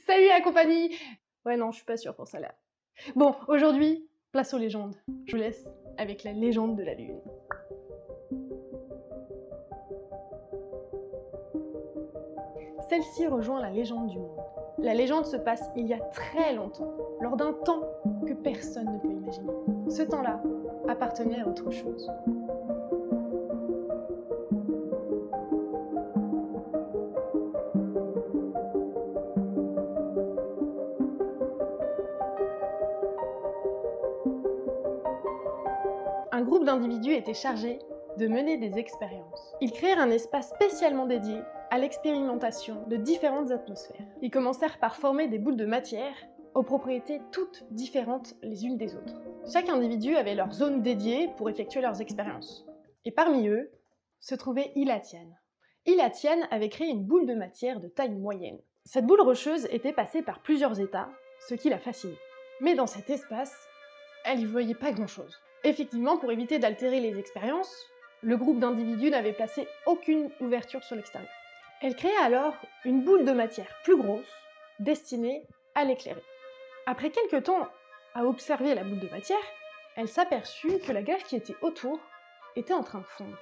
Salut la compagnie! Ouais non, je suis pas sûre pour ça là. Bon, aujourd'hui, place aux légendes. Je vous laisse avec la légende de la Lune. Celle-ci rejoint la légende du monde. La légende se passe il y a très longtemps, lors d'un temps que personne ne peut imaginer. Ce temps-là appartenait à autre chose. Un groupe d'individus était chargé de mener des expériences. Ils créèrent un espace spécialement dédié à l'expérimentation de différentes atmosphères. Ils commencèrent par former des boules de matière aux propriétés toutes différentes les unes des autres. Chaque individu avait leur zone dédiée pour effectuer leurs expériences. Et parmi eux se trouvait Ilatian. Ilatian avait créé une boule de matière de taille moyenne. Cette boule rocheuse était passée par plusieurs états, ce qui la fascinait. Mais dans cet espace, elle n'y voyait pas grand-chose. Effectivement, pour éviter d'altérer les expériences, le groupe d'individus n'avait placé aucune ouverture sur l'extérieur. Elle créa alors une boule de matière plus grosse, destinée à l'éclairer. Après quelques temps à observer la boule de matière, elle s'aperçut que la glace qui était autour était en train de fondre.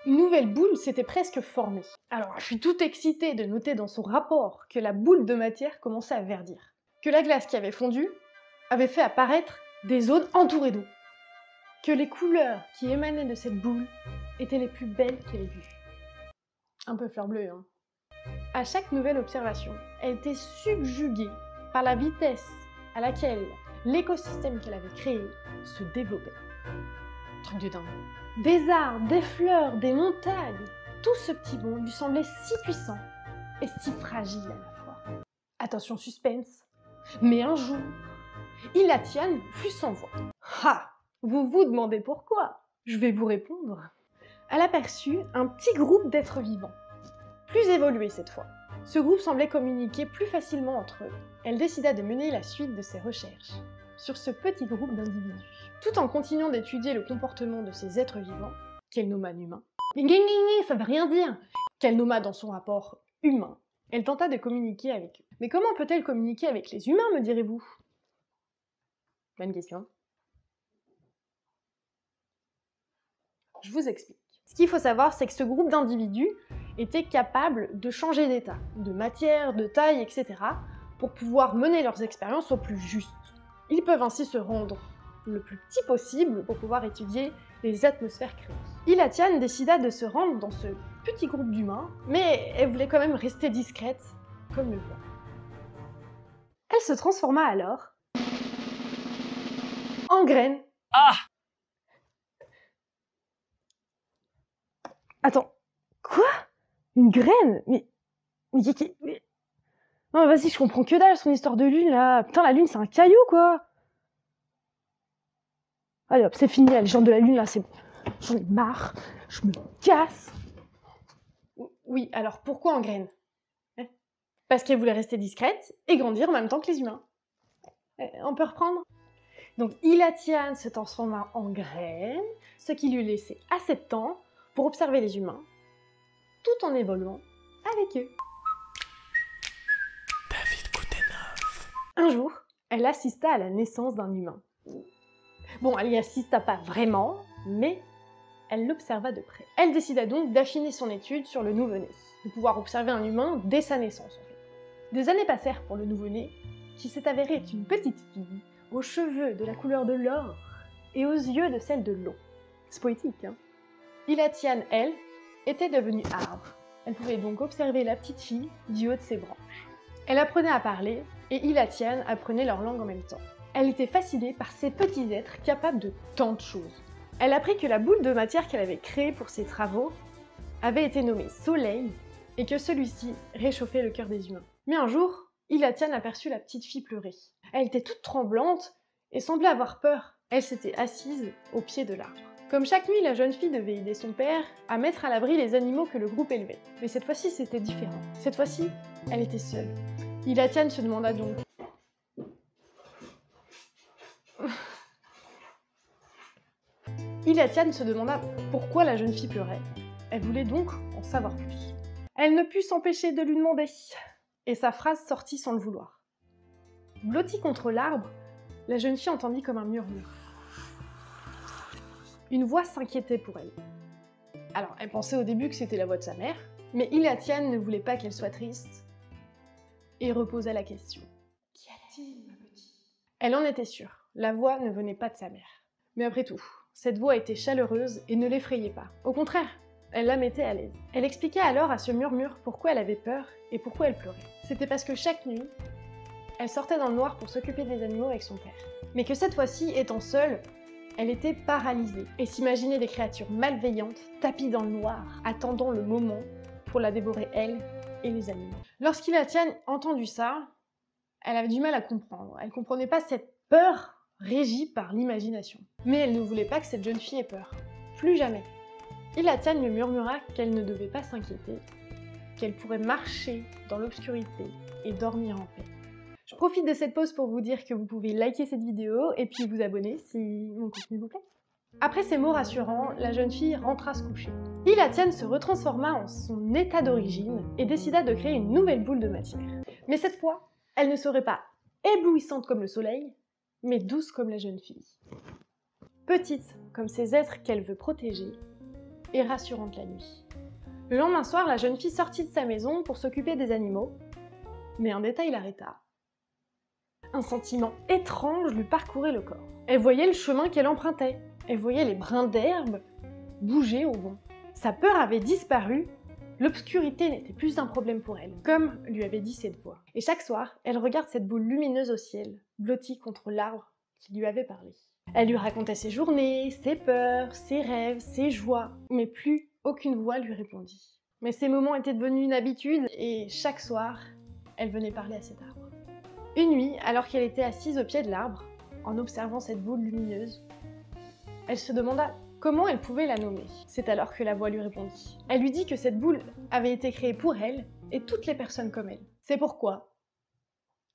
Une nouvelle boule s'était presque formée. Alors, je suis toute excitée de noter dans son rapport que la boule de matière commençait à verdir, que la glace qui avait fondu avait fait apparaître des zones entourées d'eau, que les couleurs qui émanaient de cette boule étaient les plus belles qu'elle ait vues. Un peu fleur bleue, hein. À chaque nouvelle observation, elle était subjuguée par la vitesse à laquelle l'écosystème qu'elle avait créé se développait. Truc de dingue. Des arbres, des fleurs, des montagnes, tout ce petit monde lui semblait si puissant et si fragile à la fois. Attention suspense, mais un jour, Ilatian fut sans voix. Ha! Vous vous demandez pourquoi? Je vais vous répondre. Elle aperçut un petit groupe d'êtres vivants, plus évolués cette fois. Ce groupe semblait communiquer plus facilement entre eux. Elle décida de mener la suite de ses recherches sur ce petit groupe d'individus, tout en continuant d'étudier le comportement de ces êtres vivants, qu'elle nomma humains. Ça veut rien dire! Qu'elle nomma dans son rapport humain. Elle tenta de communiquer avec eux. Mais comment peut-elle communiquer avec les humains, me direz-vous? Bonne question. Je vous explique. Ce qu'il faut savoir, c'est que ce groupe d'individus était capable de changer d'état, de matière, de taille, etc., pour pouvoir mener leurs expériences au plus juste. Ils peuvent ainsi se rendre le plus petit possible pour pouvoir étudier les atmosphères créées. Ilatian décida de se rendre dans ce petit groupe d'humains, mais elle voulait quand même rester discrète, comme le vent. Elle se transforma alors en graine. Ah! Attends, quoi? Une graine? Mais... Non, mais vas-y, je comprends que dalle, son histoire de lune, là. Putain, la lune, c'est un caillou, quoi. Allez hop, c'est fini, la légende de la lune, là, c'est bon. J'en ai marre, je me casse. Oui, alors pourquoi en graine? Parce qu'elle voulait rester discrète et grandir en même temps que les humains. On peut reprendre? Donc, Ilatian se transforma en graine, ce qui lui laissait assez de temps pour observer les humains, tout en évoluant avec eux. David Koutenov. Un jour, elle assista à la naissance d'un humain. Bon, elle y assista pas vraiment, mais elle l'observa de près. Elle décida donc d'affiner son étude sur le nouveau-né, de pouvoir observer un humain dès sa naissance en fait. Des années passèrent pour le nouveau-né, qui s'est avéré être une petite fille, aux cheveux de la couleur de l'or et aux yeux de celle de l'eau. C'est poétique, hein? Ilatian, elle, était devenue arbre. Elle pouvait donc observer la petite fille du haut de ses branches. Elle apprenait à parler, et Ilatian apprenait leur langue en même temps. Elle était fascinée par ces petits êtres capables de tant de choses. Elle apprit que la boule de matière qu'elle avait créée pour ses travaux avait été nommée Soleil, et que celui-ci réchauffait le cœur des humains. Mais un jour, Ilatian aperçut la petite fille pleurer. Elle était toute tremblante et semblait avoir peur. Elle s'était assise au pied de l'arbre. Comme chaque nuit, la jeune fille devait aider son père à mettre à l'abri les animaux que le groupe élevait. Mais cette fois-ci, c'était différent. Cette fois-ci, elle était seule. Ilatian se demanda donc... Ilatian se demanda pourquoi la jeune fille pleurait. Elle voulait donc en savoir plus. Elle ne put s'empêcher de lui demander et sa phrase sortit sans le vouloir. Blottie contre l'arbre, la jeune fille entendit comme un murmure. Une voix s'inquiétait pour elle. Alors, elle pensait au début que c'était la voix de sa mère, mais Iliatiane ne voulait pas qu'elle soit triste et reposa la question. « Qu'y a-t-il, ma petite ?» Elle en était sûre, la voix ne venait pas de sa mère. Mais après tout, cette voix était chaleureuse et ne l'effrayait pas. Au contraire, elle la mettait à l'aise. Elle expliqua alors à ce murmure pourquoi elle avait peur et pourquoi elle pleurait. C'était parce que chaque nuit, elle sortait dans le noir pour s'occuper des animaux avec son père. Mais que cette fois-ci, étant seule, elle était paralysée et s'imaginait des créatures malveillantes, tapies dans le noir, attendant le moment pour la dévorer elle et les animaux. Lorsqu'Iliatiane entendu ça, elle avait du mal à comprendre. Elle comprenait pas cette peur régie par l'imagination. Mais elle ne voulait pas que cette jeune fille ait peur. Plus jamais. Iliatiane lui murmura qu'elle ne devait pas s'inquiéter, qu'elle pourrait marcher dans l'obscurité et dormir en paix. Je profite de cette pause pour vous dire que vous pouvez liker cette vidéo et puis vous abonner si mon contenu vous plaît. Après ces mots rassurants, la jeune fille rentra se coucher. Iliatiane se retransforma en son état d'origine et décida de créer une nouvelle boule de matière. Mais cette fois, elle ne serait pas éblouissante comme le soleil, mais douce comme la jeune fille. Petite comme ces êtres qu'elle veut protéger et rassurante la nuit. Le lendemain soir, la jeune fille sortit de sa maison pour s'occuper des animaux, mais un détail l'arrêta. Un sentiment étrange lui parcourait le corps. Elle voyait le chemin qu'elle empruntait. Elle voyait les brins d'herbe bouger au vent. Sa peur avait disparu, l'obscurité n'était plus un problème pour elle, comme lui avait dit cette voix. Et chaque soir, elle regarde cette boule lumineuse au ciel, blottie contre l'arbre qui lui avait parlé. Elle lui racontait ses journées, ses peurs, ses rêves, ses joies, mais plus aucune voix lui répondit. Mais ces moments étaient devenus une habitude, et chaque soir, elle venait parler à cet arbre. Une nuit, alors qu'elle était assise au pied de l'arbre, en observant cette boule lumineuse, elle se demanda comment elle pouvait la nommer. C'est alors que la voix lui répondit. Elle lui dit que cette boule avait été créée pour elle et toutes les personnes comme elle. C'est pourquoi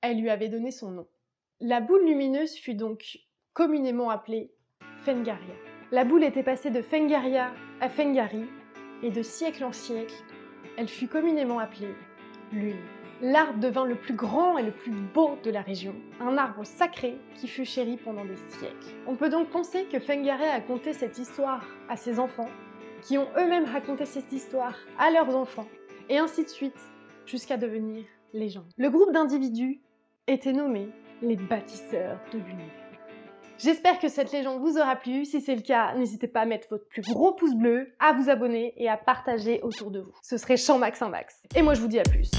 elle lui avait donné son nom. La boule lumineuse fut donc communément appelée Fengaria. La boule était passée de Fengaria à Fengari et de siècle en siècle, elle fut communément appelée Lune. L'arbre devint le plus grand et le plus beau de la région, un arbre sacré qui fut chéri pendant des siècles. On peut donc penser que Fengaria a conté cette histoire à ses enfants, qui ont eux-mêmes raconté cette histoire à leurs enfants, et ainsi de suite, jusqu'à devenir légende. Le groupe d'individus était nommé les bâtisseurs de l'univers. J'espère que cette légende vous aura plu. Si c'est le cas, n'hésitez pas à mettre votre plus gros pouce bleu, à vous abonner et à partager autour de vous. Ce serait champ max un max. Et moi je vous dis à plus.